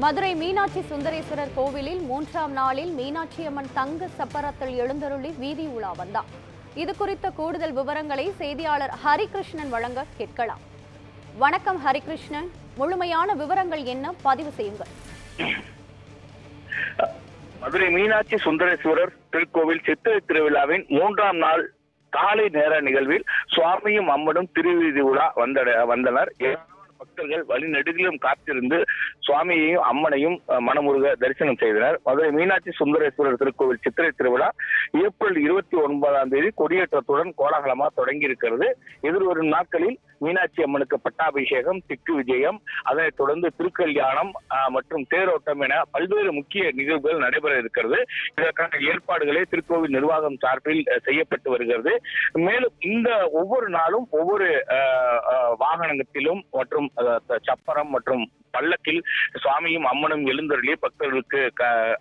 மதுரை மீனாட்சி சுந்தரேஸ்வரர் கோவிலில் 3ஆம் நாளில் மீனாட்சி அம்மன் தங்க சப்பரத்தில் எழுந்தருளி வீதி உலா வந்தார். இது குறித்த கூடுதல் விவரங்களை செய்தியாளர் ஹரிகிருஷ்ணன் வழங்க கேட்கலாம். வணக்கம் ஹரிகிருஷ்ணன், முழுமையான விவரங்கள் என்ன பதிவு செய்யுங்கள். மதுரை மீனாட்சி சுந்தரேஸ்வரர் திருக்கோவில் சித்திரை திருவிழாவின் 3ஆம் நாள் காலை நேர நிகழ்வில் சுவாமியும் அம்மனும் திருவீதி உலா வந்தனர். பக்தர்கள் வழிநெடுகிலும் காத்திருந்து சுவாமியையும் அம்மனையும் மனமுருக தரிசனம் செய்தனர். மதுரை மீனாட்சி சுந்தரேஸ்வரர் திருக்கோவில் சித்திரை திருவிழா ஏப்ரல் 29ஆம் தேதி கொடியேற்றத்துடன் கோலாகலமாக தொடங்கி இருக்கிறது. எதிர்வரும் நாட்களில் மீனாட்சி அம்மனுக்கு பட்டாபிஷேகம், திக்கு விஜயம், அதனைத் தொடர்ந்து திருக்கல்யாணம் மற்றும் தேரோட்டம் என பல்வேறு முக்கிய நிகழ்வுகள் நடைபெற இருக்கிறது. இதற்கான ஏற்பாடுகளை திருக்கோவில் நிர்வாகம் சார்பில் செய்யப்பட்டு வருகிறது. மேலும் இந்த ஒவ்வொரு நாளும் ஒவ்வொரு வாகனத்திலும் மற்றும் சப்பரம் மற்றும் பல்லக்கில் சுவாமியும் அம்மனும் எழுந்தருளி பக்தர்களுக்கு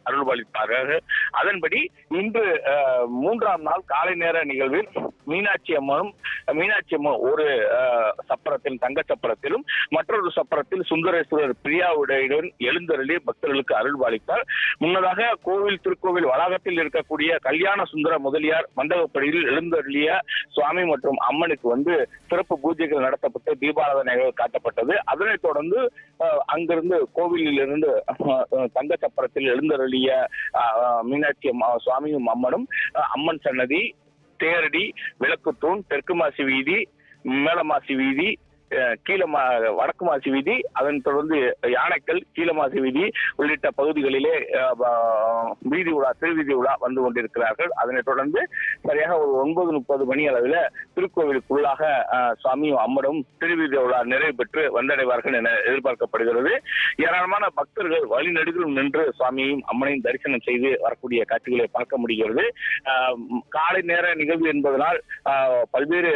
அருள்பாலிப்பார்கள். அதன்படி இன்று 3ஆம் நாள் காலை நேர நிகழ்வில் மீனாட்சி அம்மன் ஒரு சப்பரத்தில் தங்க சப்பரத்திலும் மற்றொரு சப்பரத்தில் சுந்தரேஸ்வரர் பிரியாவுடன் எழுந்தருளி பக்தர்களுக்கு அருள்பாலித்தார். முன்னதாக திருக்கோவில் வளாகத்தில் இருக்கக்கூடிய கல்யாண சுந்தர முதலியார் மண்டபப்படியில் எழுந்தருளிய சுவாமி மற்றும் அம்மனுக்கு சிறப்பு பூஜைகள் நடத்தப்பட்டு தீபாராதனைகள் காட்டப்பட்டது. அதனைத் தொடர்ந்து அங்கிருந்து கோவிலில் இருந்து தங்க சப்பரத்தில் எழுந்தருளிய மீனாட்சி சுவாமியும் அம்மனும் அம்மன் சன்னதி, தேரடி, விளக்குத்தூண், தெற்கு மாசி வீதி, மேலமாசி வீதி, வடக்கு மாசி வீதி, அதன் தொடர்ந்து யானைக்கல், கீழமாசி வீதி உள்ளிட்ட பகுதிகளிலே திருவீதி உலா வந்து கொண்டிருக்கிறார்கள். அதனைத் தொடர்ந்து சரியாக ஒரு 9:30 மணி அளவில் திருக்கோவிலுக்குள்ளாக சுவாமியும் அம்மனும் திருவீதி உலா நிறைவு பெற்று வந்தடைவார்கள் என எதிர்பார்க்கப்படுகிறது. ஏராளமான பக்தர்கள் வழிநெடுகிலும் நின்று சுவாமியையும் அம்மனையும் தரிசனம் செய்து வரக்கூடிய காட்சிகளை பார்க்க முடிகிறது. காலை நேர நிகழ்வு என்பதனால் பல்வேறு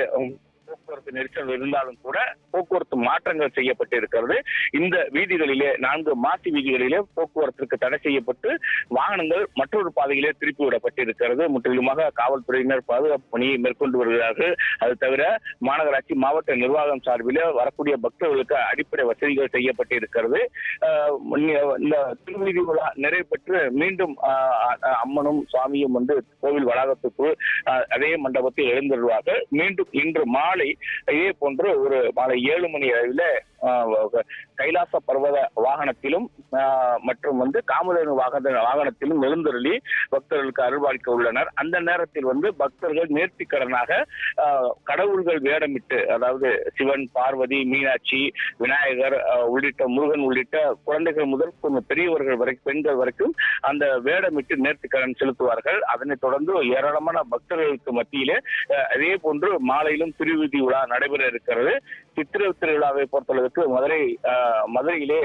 போக்குவரத்து நெரிசல் இருந்தாலும் கூட போக்குவரத்து மாற்றங்கள் செய்யப்பட்டு இருக்கிறது. இந்த வீதிகளிலே 4 மாசி வீதிகளிலே போக்குவரத்திற்கு தடை செய்யப்பட்டு வாகனங்கள் மற்றொரு பாதையிலே திருப்பி விடப்பட்டிருக்கிறது. முற்றிலுமாக காவல்துறையினர் பாதுகாப்பு பணியை மேற்கொண்டு வருகிறார்கள். அது தவிர மாநகராட்சி மாவட்ட நிர்வாகம் சார்பிலே வரக்கூடிய பக்தர்களுக்கு அடிப்படை வசதிகள் செய்யப்பட்டு இருக்கிறது. இந்த திருவீதி விழா நிறைவு பெற்று மீண்டும் அம்மனும் சுவாமியும் கோவில் வளாகத்துக்குள் அதே மண்டபத்தில் எழுந்தருவார்கள். மீண்டும் இன்று மாலை இதே போன்று ஒரு மாலை 7 மணி அளவில் கைலாச பர்வத வாகனத்திலும் மற்றும் காமதேனு வாகனத்திலும் எழுந்தருளி பக்தர்களுக்கு அருள்பாலிக்க உள்ளனர். அந்த நேரத்தில் பக்தர்கள் நேர்த்திக்கடனாக கடவுள்கள் வேடமிட்டு, அதாவது சிவன், பார்வதி, மீனாட்சி, விநாயகர் உள்ளிட்ட முருகன் உள்ளிட்ட குழந்தைகள் முதல் பெரியவர்கள் வரைக்கும் பெண்கள் வரைக்கும் அந்த வேடமிட்டு நேர்த்திக்கடன் செலுத்துவார்கள். அதனைத் தொடர்ந்து ஏராளமான பக்தர்களுக்கு மத்தியிலே அதே போன்று மாலையிலும் திருவீதி உலா நடைபெற இருக்கிறது. சித்திரை திருவிழாவை பொறுத்தளவுக்கு மதுரையிலே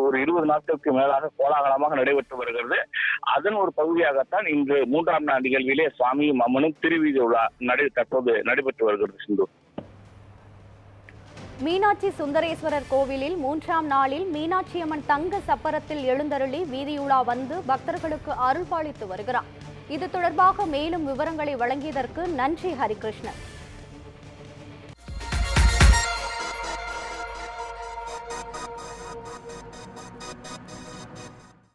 ஒரு 20 நாட்களுக்கு மேலாக கோலாகலமாக நடைபெற்று வருகிறது. அதன் ஒரு பகுதியாகத்தான் இன்று 3ஆம் நாள் நிகழ்விலே சுவாமியும் அம்மனும் திருவீதி உலா தற்போது நடைபெற்று வருகிறது. சிந்து, மீனாட்சி சுந்தரேஸ்வரர் கோவிலில் 3ஆம் நாளில் மீனாட்சி அம்மன் தங்க சப்பரத்தில் எழுந்தருளி வீதியுலா வந்து பக்தர்களுக்கு அருள்பாலித்து வருகிறார். இது தொடர்பாக மேலும் விவரங்களை வழங்கியதற்கு நன்றி ஹரிகிருஷ்ணன்.